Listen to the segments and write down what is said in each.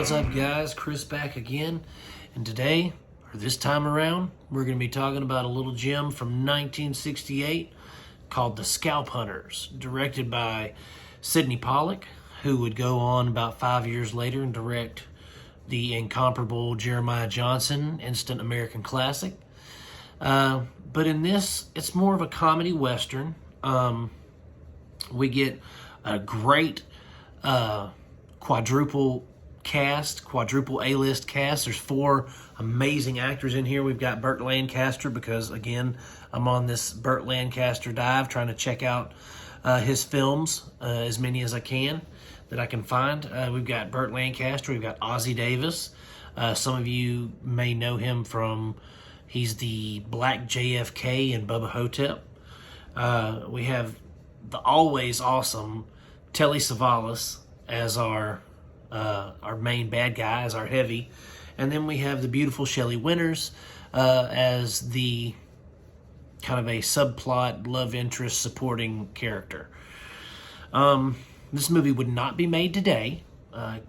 What's up, guys? Chris back again, and today, or this time around, we're going to be talking about a little gem from 1968 called The Scalphunters, directed by Sidney Pollack, who would go on about 5 years later and direct the incomparable Jeremiah Johnson instant American classic. But in this, it's more of a comedy western. We get a great quadruple A-list cast. There's 4 amazing actors in here. We've got Burt Lancaster, because again, I'm on this Burt Lancaster dive, trying to check out his films, as many as I can that I can find. We've got Burt Lancaster. We've got Ossie Davis. Some of you may know him from, he's the Black JFK in Bubba Hotep. We have the always awesome Telly Savalas as our main bad guy, as our heavy. And then we have the beautiful Shelly as the kind of a subplot love interest supporting character. This movie would not be made today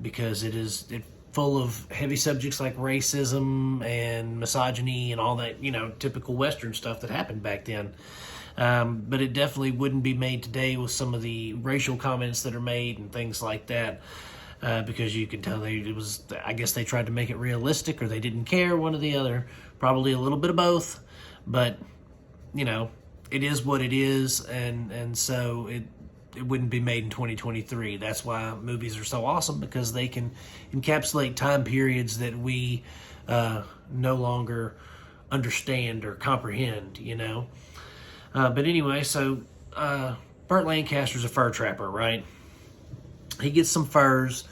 because it's full of heavy subjects like racism and misogyny and all that, typical Western stuff that happened back then. But it definitely wouldn't be made today with some of the racial comments that are made and things like that. Because you can tell I guess they tried to make it realistic, or they didn't care, one or the other. Probably a little bit of both. But, it is what it is, and so it wouldn't be made in 2023. That's why movies are so awesome, because they can encapsulate time periods that we no longer understand or comprehend, But anyway, so Burt Lancaster's a fur trapper, right? He gets some furs.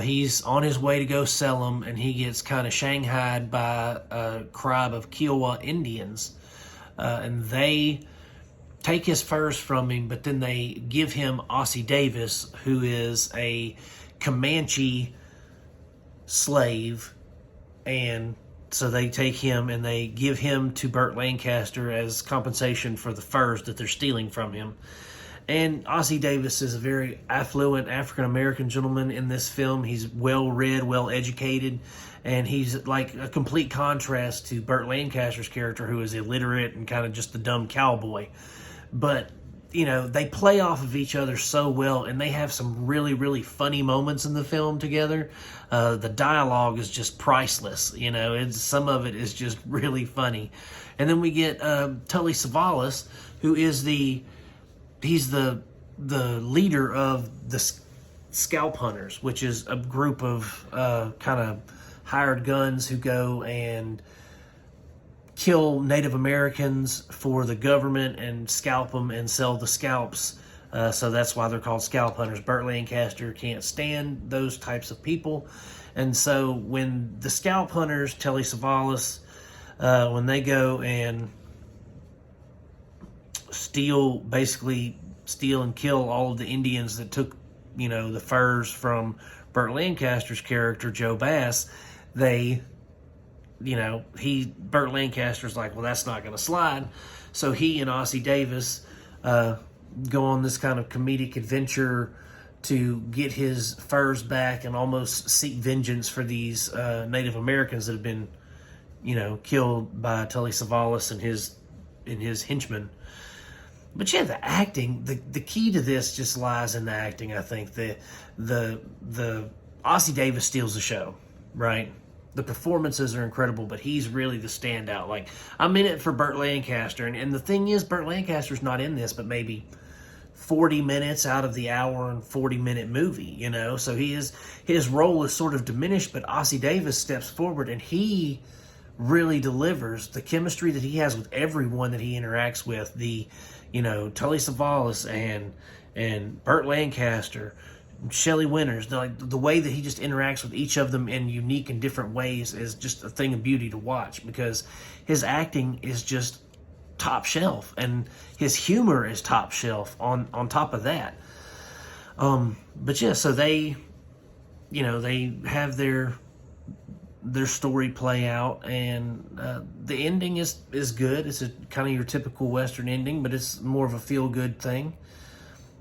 He's on his way to go sell them, and he gets kind of shanghaied by a tribe of Kiowa Indians. And they take his furs from him, but then they give him Ossie Davis, who is a Comanche slave. And so they take him and they give him to Burt Lancaster as compensation for the furs that they're stealing from him. And Ossie Davis is a very affluent African-American gentleman in this film. He's well-read, well-educated, and he's like a complete contrast to Burt Lancaster's character, who is illiterate and kind of just the dumb cowboy. But, they play off of each other so well, and they have some really, really funny moments in the film together. The dialogue is just priceless, some of it is just really funny. And then we get Telly Savalas, who is he's the leader of the Scalphunters, which is a group of kind of hired guns who go and kill Native Americans for the government and scalp them and sell the scalps. So that's why they're called Scalphunters. Burt Lancaster can't stand those types of people. And so when the Scalphunters, Telly Savalas, when they go and steal and kill all of the Indians that took, the furs from Burt Lancaster's character, Joe Bass, Burt Lancaster's like, well, that's not going to slide. So he and Ossie Davis go on this kind of comedic adventure to get his furs back and almost seek vengeance for these Native Americans that have been, killed by Telly Savalas and his henchmen. But yeah, the acting, the key to this just lies in the acting. I think the Ossie Davis steals the show, right? The performances are incredible, but he's really the standout. Like, I'm in it for Burt Lancaster, and the thing is, Burt Lancaster's not in this, but maybe 40 minutes out of the hour and 40-minute movie, So his role is sort of diminished, but Ossie Davis steps forward, and he really delivers. The chemistry that he has with everyone that he interacts with, Telly Savalas and Burt Lancaster, Shelly the way that he just interacts with each of them in unique and different ways is just a thing of beauty to watch, because his acting is just top shelf, and his humor is top shelf on top of that. But yeah, so they have their story play out, and the ending is good. It's a kind of your typical Western ending, but it's more of a feel-good thing.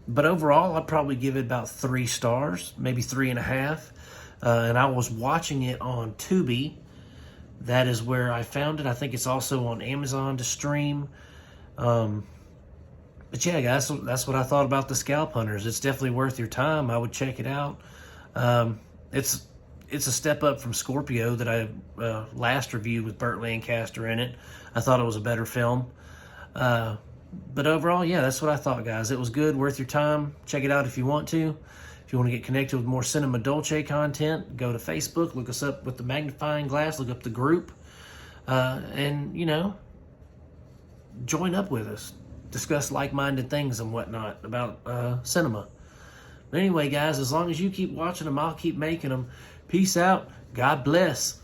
But overall, I'd probably give it about 3 stars, maybe 3.5. and I was watching it on Tubi. That is where I found it. I think it's also on Amazon to stream. But yeah, guys, that's what I thought about the Scalphunters. It's definitely worth your time. I would check it out. It's a step up from Scorpio that I last reviewed with Burt Lancaster in it. I thought it was a better film. But overall, yeah, that's what I thought, guys. It was good, worth your time. Check it out if you want to. If you want to get connected with more Cinema Dolce content, go to Facebook, look us up with the magnifying glass, look up the group, and, you know, join up with us. Discuss like-minded things and whatnot about cinema. But anyway, guys, as long as you keep watching them, I'll keep making them. Peace out. God bless.